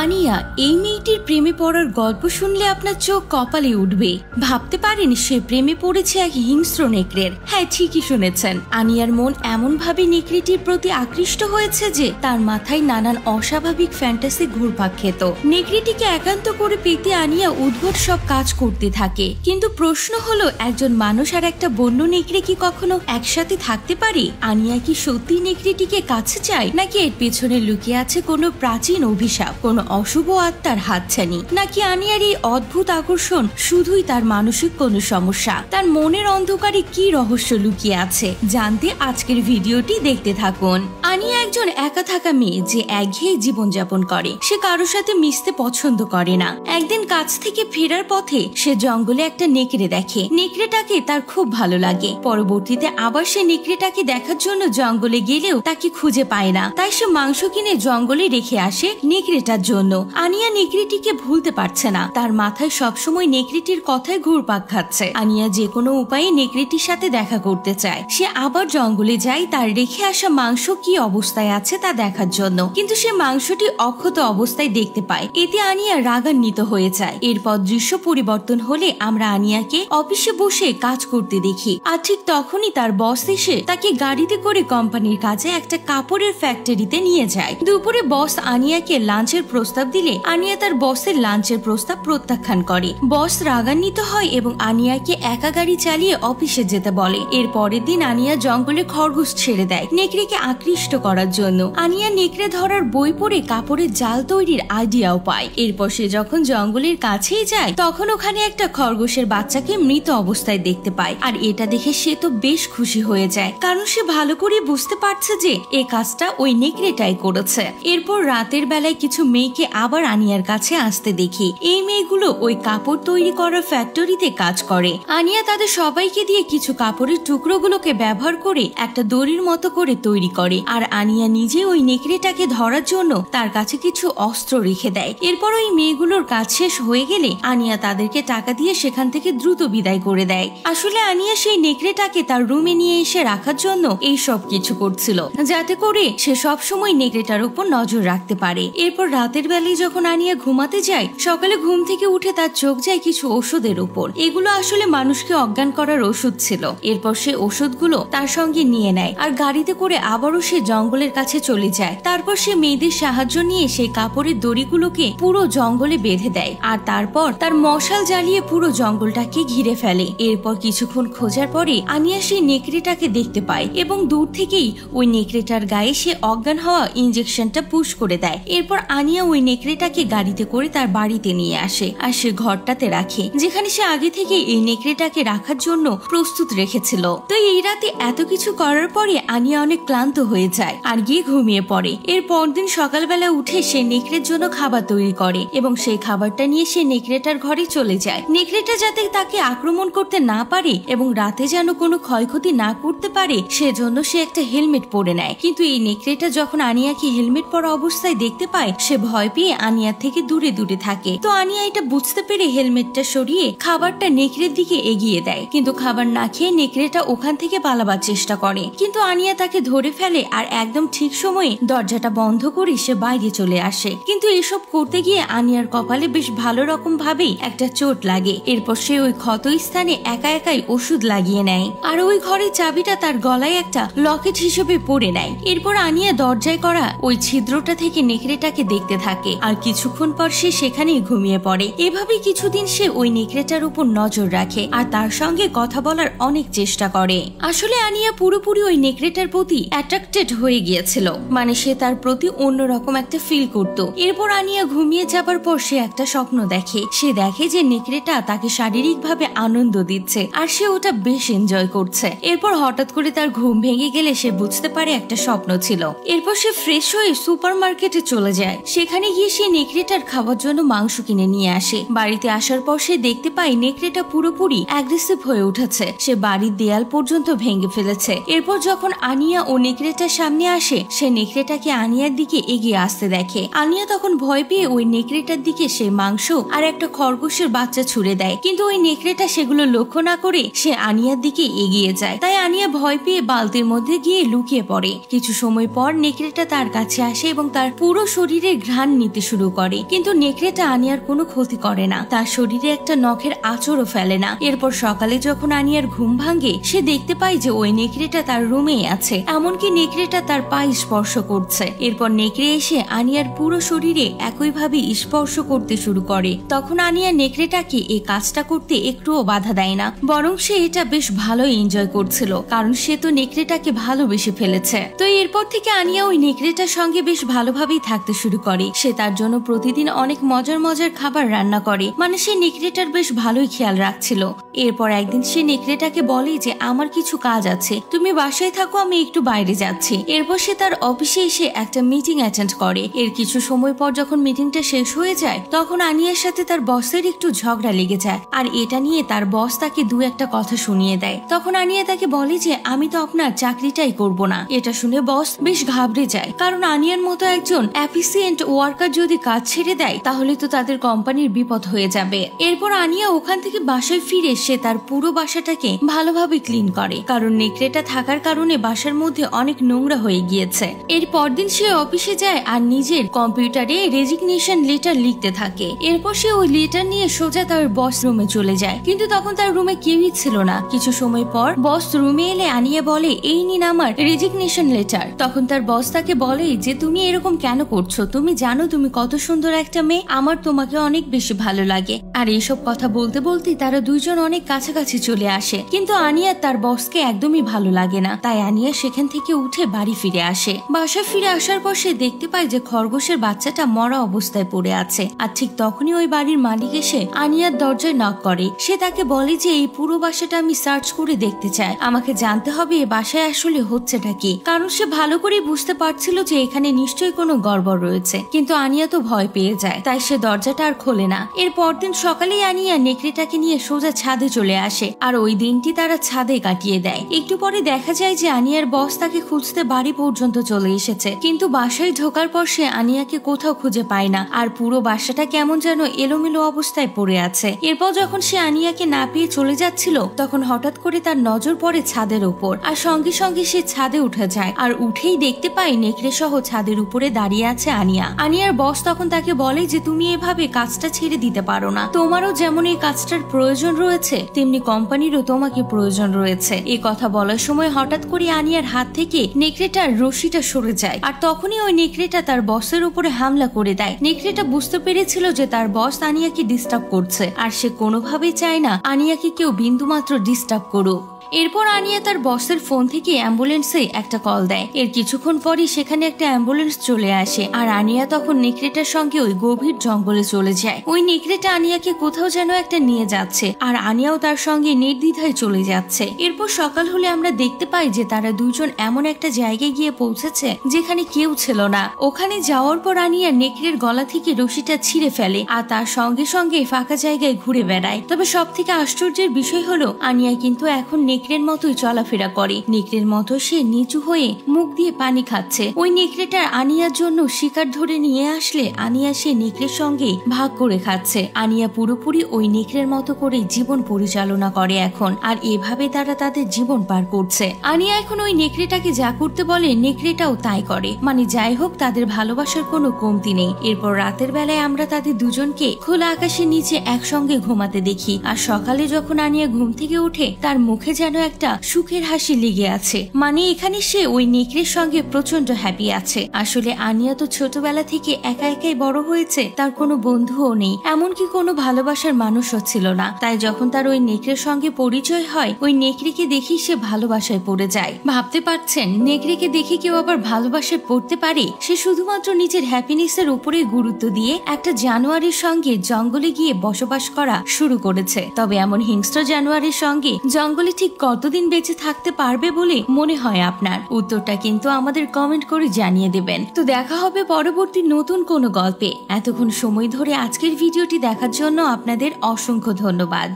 আনিয়া এই মেয়েটির প্রেমে পড়ার গল্প শুনলে আপনার চোখ কপালে উঠবে। ভাবতে পারেন সে প্রেমে পড়েছে এক হিংস্র নেকড়ের। হ্যাঁ, ঠিকই শুনেছেন। আনিয়ার মন এমন ভাবে নেকড়েটির প্রতি আকৃষ্ট হয়েছে যে তার মাথায় নানান অস্বাভাবিক ফ্যান্টাসি ঘুরপাক খেত। নেকড়েটিকে একান্ত করে পেতে আনিয়া উদ্ভট সব কাজ করতে থাকে। কিন্তু প্রশ্ন হলো, একজন মানুষ আর একটা বন্য নেকড়ে কি কখনো একসাথে থাকতে পারে? আনিয়া কি সত্যি নেকড়েটিকে কাছে চায়, নাকি এর পেছনে লুকিয়ে আছে কোনো প্রাচীন অভিশাপ, কোনো অশুভ আত্মার হাতছানি? নাকি আনিয়ার এই অদ্ভুত আকর্ষণ শুধুই তার মানসিক কোনো সমস্যা? তার মনের অন্ধকারে কি রহস্য লুকিয়ে আছে জানতে আজকের ভিডিওটি দেখতে থাকুন। আনিয়া একজন একা থাকা মেয়ে যে একঘেয়ে জীবনযাপন করে। সে কারোর সাথে মিশতে পছন্দ করে না। একদিন কাজ থেকে ফেরার পথে সে জঙ্গলে একটা নেকড়ে দেখে। নেকড়েটাকে তার খুব ভালো লাগে। পরবর্তীতে আবার সে নেকড়েটাকে দেখার জন্য জঙ্গলে গেলেও তাকে খুঁজে পায় না। তাই সে মাংস কিনে জঙ্গলে রেখে আসে নেকড়েটার জন্য। আনিয়া নেকড়েটিকে ভুলতে পারছে না। তার মাথায় সবসময় নেকড়েটির কথায় ঘুরপাক খাচ্ছে। আনিয়া যে কোনো উপায়ে নেকড়েটির সাথে দেখা করতে চায়। সে আবার জঙ্গলে যায় তার রেখে আসা মাংস কি অবস্থায় আছে তা দেখার জন্য। কিন্তু সে মাংসটি অক্ষত অবস্থায় দেখতে পায়। এতে আনিয়া রাগান্বিত হয়ে যায়। এরপর দৃশ্য পরিবর্তন হলে আমরা আনিয়াকে অফিসে বসে কাজ করতে দেখি। আর ঠিক তখনই তার বস এসে তাকে গাড়িতে করে কোম্পানির কাজে একটা কাপড়ের ফ্যাক্টরিতে নিয়ে যায়। দুপুরে বস আনিয়াকে লাঞ্চের প্রস্তাব দিলে আনিয়া তার বসের লাঞ্চের প্রস্তাব প্রত্যাখ্যান করে। বস রাগান্বিত হয় এবং আনিয়াকে একা গাড়ি চালিয়ে অফিসে যেতে বলে। এর পরের দিন আনিয়া জঙ্গলে খরগোশ ছেড়ে দেয় নেকড়েকে আকৃষ্ট করার জন্য। আনিয়া নেকড়ে ধরার বই পড়ে কাপড়ের জাল তৈরির আইডিয়াও পায়। এরপর সে যখন জঙ্গলের কাছেই যায় তখন ওখানে একটা খরগোশের বাচ্চাকে মৃত অবস্থায় দেখতে পায়। আর এটা দেখে সে তো বেশ খুশি হয়ে যায়, কারণ সে ভালো করে বুঝতে পারছে যে এই কাজটা ওই নেকড়েটাই করেছে। এরপর রাতের বেলায় কিছু মেয়েকে আবার আনিয়ার কাছে আসতে দেখি। এই মেয়েগুলো ওই কাপড় তৈরি করার ফ্যাক্টরিতে কাজ করে। আনিয়া তাদের সবাইকে দিয়ে কিছু কাপড়ের টুকরোগুলোকে ব্যবহার করে একটা দড়ির মতো করে তৈরি করে। আর আনিয়া নিজে ওই নেকড়েটাকে ধরার জন্য তার কাছে কিছু অস্ত্র রেখে দেয়। এরপর ওই মেয়েগুলোর কাজ শেষ হয়ে গেলে আনিয়া তাদেরকে টাকা দিয়ে সেখান থেকে দ্রুত বিদায় করে দেয়। আসলে আনিয়া সেই নেকড়েটাকে তার রুমে নিয়ে এসে রাখার জন্য এই সব কিছু করছিল, যাতে করে সে সব সময় নেকড়েটার উপর নজর রাখতে পারে। এরপর রাতের বেলায় যখন আনিয়া ঘুমাতে যায়, সকালে ঘুম থেকে উঠে তার চোখ যায় কিছু ওষুধের উপর। এগুলো আসলে মানুষকে অজ্ঞান করার ওষুধ ছিল। এরপর সে ওষুধগুলো তার সঙ্গে নিয়ে নেয় আর গাড়িতে করে আবারও সে জঙ্গলের কাছে চলে যায়। তারপর সে মেয়েদের সাহায্য নিয়ে সেই কাপড়ের দড়িগুলোকে পুরো জঙ্গলে বেঁধে দেয় আর তারপর তার মশাল জ্বালিয়ে পুরো জঙ্গলটাকে ঘিরে ফেলে। এরপর কিছুক্ষণ খোঁজার পরে আনিয়া সেই নেকড়েটাকে দেখতে পায় এবং দূর থেকেই ওই নেকড়েটার গায়ে সে অজ্ঞান হওয়া ইনজেকশনটা পুশ করে দেয়। এরপর আনিয়া ওই নেকড়েটাকে গাড়িতে করে তার বাড়িতে নিয়ে আসে আর সে ঘরটাতে রাখে, যেখানে সে আগে থেকে এই নেকড়েটাকে রাখার জন্য প্রস্তুত রেখেছিল। তো এই রাতে এত কিছু করার পরে আনিয়া অনেক ক্লান্ত হয়ে যায় আর গিয়ে ঘুমিয়ে পড়ে। এর পরদিন সকালবেলা উঠে সে নেকড়ের জন্য খাবার তৈরি করে এবং সেই খাবারটা নিয়ে সে নেকড়েটার ঘরে চলে যায়। নেকড়েটা যাতে তাকে আক্রমণ করতে না পারে এবং রাতে যেন কোনো ক্ষয়ক্ষতি না করতে পারে সেজন্য সে একটা হেলমেট পরে নেয়। কিন্তু এই নেকড়েটা যখন আনিয়াকে হেলমেট পরা অবস্থায় দেখতে পায়, সে ভয় পেয়ে আনিয়ার থেকে দূরে দূরে থাকে। তো আনিয়া এটা বুঝতে পেরে হেলমেটটা সরিয়ে খাবারটা নেকড়ের দিকে এগিয়ে দেয়। কিন্তু খাবার না খেয়ে নেকড়েটা ওখান থেকে পালাবার চেষ্টা করে, কিন্তু আনিয়া তাকে ধরে ফেলে আর একদম ঠিক সময়ে দরজাটা বন্ধ করে সে বাইরে চলে আসে। কিন্তু এসব করতে গিয়ে আনিয়ার কপালে বেশ ভালো রকম ভাবেই একটা চোট লাগে। এরপর সে ওই ক্ষত স্থানে একা একাই ওষুধ লাগিয়ে নেয় আর ওই ঘরের চাবিটা তার গলায় একটা লকেট হিসেবে পরে নেয়। এরপর আনিয়া দরজায় করা ওই ছিদ্রটা থেকে নেকড়েটাকে দেখতে থাকে আর কিছুক্ষণ পর সে সেখানেই ঘুমিয়ে পড়ে। এভাবে কিছুদিন সে ওই নেকড়েটার উপর নজর রাখে আর তার সঙ্গে কথা বলার অনেক চেষ্টা করে। আসলে আনিয়া পুরোপুরি ওই নেকড়েটার প্রতি অ্যাট্রাক্টেড হয়ে গিয়েছিল, মানে সে তার প্রতি অন্যরকম একটা ফিল করত। এরপর আনিয়া ঘুমিয়ে যাবার পর সে একটা স্বপ্ন দেখে। সে দেখে যে নেকড়েটা তাকে শারীরিক ভাবে আনন্দ দিচ্ছে আর সে ওটা বেশ এনজয় করছে। এরপর হঠাৎ করে তার ঘুম ভেঙে গেলে সে বুঝতে পারে একটা স্বপ্ন ছিল। এরপর সে ফ্রেশ হয়ে সুপার মার্কেটে চলে যায়। সেখানে গিয়ে সে নেকড়েটার খাওয়ার জন্য মাংস কিনে নিয়ে আসে। বাড়িতে আসার পর সে দেখতে পায় নেকড়েটা পুরোপুরি অ্যাগ্রেসিভ হয়ে উঠেছে। সে বাড়ির দেয়াল পর্যন্ত ভেঙে ফেলেছে। এরপর যখন আনিয়া ও নেকড়েটার সামনে আসে, সে নেকড়েটাকে আনিয়ার দিকে এগিয়ে আসতে দেখে। আনিয়া তখন ভয় পেয়ে ওই নেকড়েটার দিকে সে মাংস আর একটা খরগোশের বাচ্চা ছুড়ে দেয়, কিন্তু ওই নেকড়েটা সেগুলো লক্ষ্য না করে সে আনিয়ার দিকে এগিয়ে যায়। তাই আনিয়া ভয় পেয়ে বালতির মধ্যে গিয়ে লুকিয়ে পড়ে। কিছু সময় পর নেকড়েটা তার কাছে আসে এবং তার পুরো শরীরের ঘ্রাণ নিতে শুরু করে, কিন্তু নেকড়েটা আনিয়ার কোনো ক্ষতি করে না, তার শরীরে একটা নখের আঁচড়ও ফেলে না। এরপর সকালে যখন আনিয়ার ঘুম ভাঙে সে দেখতে পায় যে ওই নেকড়েটা তার রুমেই আছে, এমনকি নেকড়েটা তার পা স্পর্শ করছে। এরপর নেকড়ে এসে আনিয়ার পুরো শরীরে একইভাবে স্পর্শ করতে শুরু করে। তখন আনিয়া নেকড়েটাকে এই কাজটা করতে একটুও বাধা দেয় না, বরং সে এটা বেশ ভালোই এনজয় করছিল, কারণ সে তো নেকড়েটাকে ভালোবেসে ফেলেছে। তো এরপর থেকে আনিয়া ওই নেকড়েটার সঙ্গে বেশ ভালোভাবেই থাকতে শুরু করে। সে তার জন্য প্রতিদিন অনেক মজার মজার খাবার রান্না করে, মানে সে নেকড়েটার বেশ ভালোই খেয়াল রাখছিল। এরপর একদিন সে নেকড়েটাকে বলে যে আমার কিছু কাজ আছে, তুমি বাসায় থাকো, আমি একটু বাইরে যাচ্ছি। এরপর সে তার অফিসে এসে একটা মিটিং অ্যাটেন্ড করে। এর কিছু সময় পর যখন মিটিংটা শেষ হয়ে যায় তখন আনিয়ার সাথে তার বসের একটু ঝগড়া লেগে যায়, আর এটা নিয়ে তার বস তাকে দু একটা কথা শুনিয়ে দেয়। তখন আনিয়া তাকে বলে যে আমি তো আপনার চাকরিটাই করব না। এটা শুনে বস বেশ ঘাবড়ে যায়, কারণ আনিয়ার মতো একজন এফিসিয়েন্ট ওয়ার্কার যদি কাজ ছেড়ে দেয় তাহলে তো তাদের কোম্পানির বিপদ হয়ে যাবে। এরপর আনিয়া ওখান থেকে বাসায় ফিরে সে তার পুরো বাসাটাকে ভালোভাবে ক্লিন করে, কারণ নেকড়েটা থাকার কারণে বাসার মধ্যে অনেক নোংরা হয়ে গিয়েছে। এর পরদিন সে অফিসে যায় আর নিজের কম্পিউটারে রেজিগনেশন লেটার লিখতে থাকে। এরপর সে ওই লেটার নিয়ে সোজা তার বস রুমে চলে যায়, কিন্তু তখন তার রুমে কেউই ছিল না। কিছু সময় পর বস রুমে এলে আনিয়া বলে এই নিন আমার রেজিগনেশন লেটার। তখন তার বস তাকে বলে যে তুমি এরকম কেন করছো, তুমি জানো তুমি কত সুন্দর একটা মেয়ে, আমার তোমাকে অনেক বেশি ভালো লাগে। আর এইসব কথা বলতে বলতে তারা দুইজন অনেক কাছাকাছি চলে আসে, কিন্তু আনিয়া তার বসকে একদমই ভালো লাগে না। তাই আনিয়া সেখান থেকে উঠে বাড়ি ফিরে আসে। বাসায় ফিরে আসার পর সে দেখতে পায় যে খরগোশের বাচ্চাটা মরা অবস্থায় পড়ে আছে। আর ঠিক তখনই ওই বাড়ির মালিক এসে আনিয়ার দরজায় নক করে। সে তাকে বলে যে এই পুরো বাসাটা আমি সার্চ করে দেখতে চাই, আমাকে জানতে হবে এ বাসায় আসলে হচ্ছেটা কি, কারণ সে ভালো করে বুঝতে পারছিল যে এখানে নিশ্চয়ই কোনো গড়বড় রয়েছে। কিন্তু আনিয়া তো ভয় পেয়ে যায়, তাই সে দরজাটা আর খোলে না। এর পরদিন সকালেই আনিয়া নেকড়েটাকে নিয়ে সোজা ছাদে চলে আসে, আর ওই দিনটি তারা ছাদে কাটিয়ে দেয়। একটু পরে দেখা যায় যে আনিয়ার বস তাকে খুঁজতে বাড়ি পর্যন্ত চলে এসেছে, কিন্তু বাসায় ঢোকার পর সে আনিয়াকে কোথাও খুঁজে পায় না, আর পুরো বাসাটা কেমন যেন এলোমেলো অবস্থায় পড়ে আছে। এরপর যখন সে আনিয়াকে না পেয়ে চলে যাচ্ছিল তখন হঠাৎ করে তার নজর পড়ে ছাদের উপর, আর সঙ্গে সঙ্গে সে ছাদে উঠে যায়, আর উঠেই দেখতে পায় নেকড়ে সহ ছাদের উপরে দাঁড়িয়ে আছে আনিয়া। আনিয়ার বস তখন তাকে বলে যে তুমি এভাবে কাজটা ছেড়ে দিতে পারো না, তোমারও যেমন এই কাজটার প্রয়োজন রয়েছে তেমনি কোম্পানিরও তোমাকে প্রয়োজন রয়েছে। এই কথা বলার সময় হঠাৎ করে আনিয়ার হাত থেকে নেকড়েটার রশিটা সরে যায়, আর তখনই ওই নেকড়েটা তার বসের উপরে হামলা করে দেয়। নেকড়েটা বুঝতে পেরেছিল যে তার বস আনিয়াকে ডিস্টার্ব করছে, আর সে কোনোভাবেই চায় না আনিয়াকে কেউ বিন্দুমাত্র ডিস্টার্ব করুক। এরপর আনিয়া তার বসের ফোন থেকে অ্যাম্বুলেন্সে একটা কল দেয়। এর কিছুক্ষণ পরই সেখানে একটা অ্যাম্বুলেন্স চলে আসে, আর আনিয়া তখন নেকড়েটার সঙ্গে ওই গভীর জঙ্গলে চলে যায়। ওই নেকড়েটা আনিয়াকে কোথাও যেন একটা নিয়ে যাচ্ছে, আর আনিয়াও তার সঙ্গে নির্দ্বিধায় চলে যাচ্ছে। এরপর সকাল হলে আমরা দেখতে পাই যে তারা দুইজন এমন একটা জায়গায় গিয়ে পৌঁছেছে যেখানে কেউ ছিল না। ওখানে যাওয়ার পর আনিয়া নেকড়ের গলা থেকে রশিটা ছিঁড়ে ফেলে, আর তার সঙ্গে সঙ্গে ফাঁকা জায়গায় ঘুরে বেড়ায়। তবে সব থেকে আশ্চর্যের বিষয় হলো আনিয়া কিন্তু এখন নেকড়ের মতোই চলাফেরা করে। নেকড়ের মতো সে নিচু হয়ে মুখ দিয়ে পানি খাচ্ছে। ওই নেকড়েটার আনিয়ার জন্য শিকার ধরে নিয়ে আসলে আনিয়া সে নেকড়ের সঙ্গে ভাগ করে খাচ্ছে। আনিয়া পুরোপুরি ওই নেকড়ের মতো করে জীবন পরিচালনা করে এখন, আর এভাবে তারা তাদের জীবন পার করছে। আনিয়া এখন ওই নেকড়েটাকে যা করতে বলে নেকড়েটাও তাই করে, মানে যাই হোক তাদের ভালোবাসার কোনো কমতি নেই। এরপর রাতের বেলায় আমরা তাদের দুজনকে খোলা আকাশের নিচে একসঙ্গে ঘুমাতে দেখি, আর সকালে যখন আনিয়া ঘুম থেকে উঠে তার মুখে যেন একটা সুখের হাসি লেগে আছে, মানে এখানে সে ওই নেকড়ের সঙ্গে প্রচন্ড হ্যাপি আছে। আসলে আনিয়া তো ছোটবেলা থেকে একা একাই বড় হয়েছে, তার কোনো বন্ধুও নেই, এমনকি কোনো ভালোবাসার মানুষও ছিল না। তাই যখন তার ওই নেকড়ের সঙ্গে পরিচয় হয় ওই নেকড়েকে দেখি সে ভালোবাসায় পড়ে যায়। ভাবতে পারছেন নেকড়েকে দেখে কেউ আবার ভালোবাসায় পড়তে পারে? সে শুধুমাত্র নিজের হ্যাপিনেসের উপরে গুরুত্ব দিয়ে একটা জানোয়ারের সঙ্গে জঙ্গলে গিয়ে বসবাস করা শুরু করেছে। তবে এমন হিংস্র জানোয়ারের সঙ্গে জঙ্গলে ঠিক কতদিন বেঁচে থাকতে পারবে বলে মনে হয় আপনার? উত্তরটা কিন্তু আমাদের কমেন্ট করে জানিয়ে দেবেন। তো দেখা হবে পরবর্তী নতুন কোনো গল্পে। এতক্ষণ সময় ধরে আজকের ভিডিওটি দেখার জন্য আপনাদের অসংখ্য ধন্যবাদ।